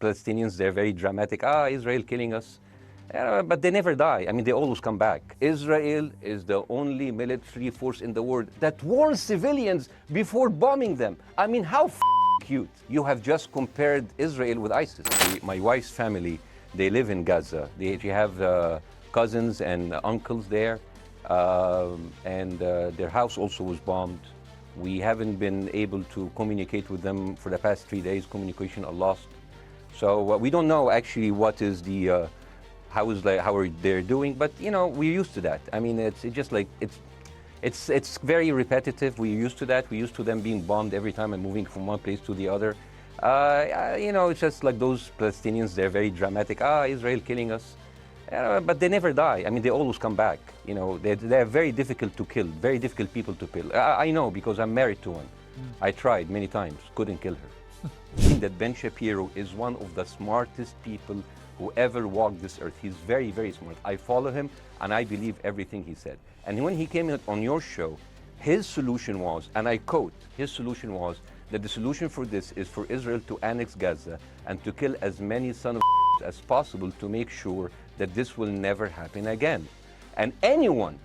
Palestinians, they're very dramatic. Israel killing us. But they never die. I mean, they always come back. Israel is the only military force in the world that warns civilians before bombing them. I mean, how cute. You have just compared Israel with ISIS. My wife's family, they live in Gaza. They have cousins and uncles there. And their house also was bombed. We haven't been able to communicate with them for the past 3 days. Communication are lost. So we don't know actually what is the how are they doing, but you know, we're used to that. I mean, it's just like it's very repetitive. We're used to that. We're used to them being bombed every time and moving from one place to the other. You know, it's just like those Palestinians. They're very dramatic. Israel killing us, but they never die. I mean, they always come back. You know, they're very difficult to kill. Very difficult people to kill. I know because I'm married to one. I tried many times, couldn't kill her. I think that Ben Shapiro is one of the smartest people who ever walked this earth. He's very, very smart. I follow him and I believe everything he said. And when he came on your show, his solution was, and I quote, his solution was that the solution for this is for Israel to annex Gaza and to kill as many sons of as possible to make sure that this will never happen again. And anyone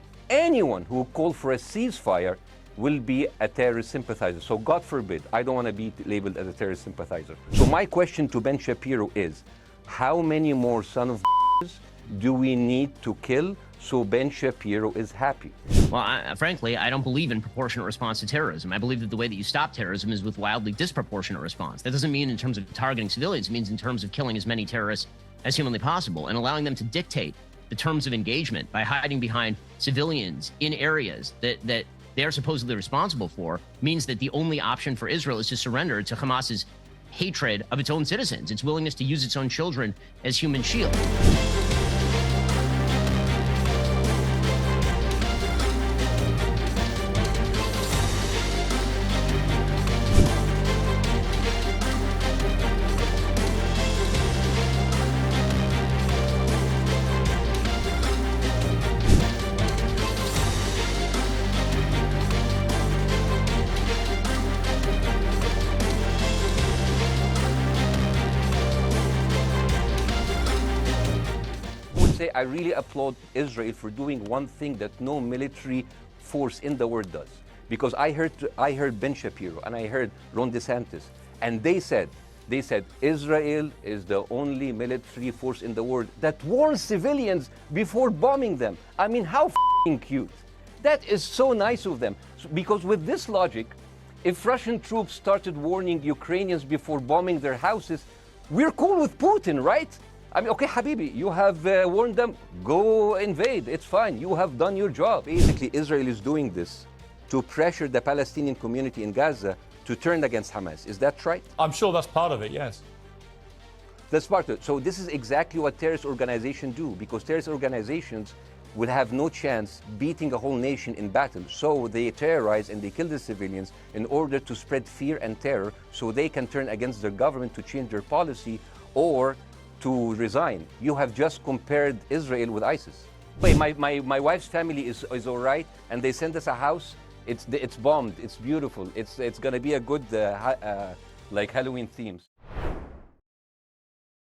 who called for a ceasefire will be a terrorist sympathizer. So God forbid, I don't want to be labeled as a terrorist sympathizer. So my question to Ben Shapiro is, how many more sons of do we need to kill so Ben Shapiro is happy? Well, frankly, I don't believe in proportionate response to terrorism. I believe that the way that you stop terrorism is with wildly disproportionate response. That doesn't mean in terms of targeting civilians. It means in terms of killing as many terrorists as humanly possible and allowing them to dictate the terms of engagement by hiding behind civilians in areas that they are supposedly responsible for means that the only option for Israel is to surrender to Hamas's hatred of its own citizens, its willingness to use its own children as human shield. I really applaud Israel for doing one thing that no military force in the world does. Because I heard Ben Shapiro and I heard Ron DeSantis, and they said Israel is the only military force in the world that warns civilians before bombing them. I mean, how cute. That is so nice of them. Because with this logic, if Russian troops started warning Ukrainians before bombing their houses, we're cool with Putin, right? I mean, okay, Habibi, you have warned them, go invade, it's fine, you have done your job. Basically, Israel is doing this to pressure the Palestinian community in Gaza to turn against Hamas. Is that right? I'm sure that's part of it, yes. That's part of it. So this is exactly what terrorist organizations do, because terrorist organizations will have no chance beating a whole nation in battle. So they terrorize and they kill the civilians in order to spread fear and terror so they can turn against their government to change their policy or to resign. You have just compared Israel with ISIS. Wait, my wife's family is all right, and they sent us a house. It's bombed. It's beautiful. It's gonna be a good like Halloween themes.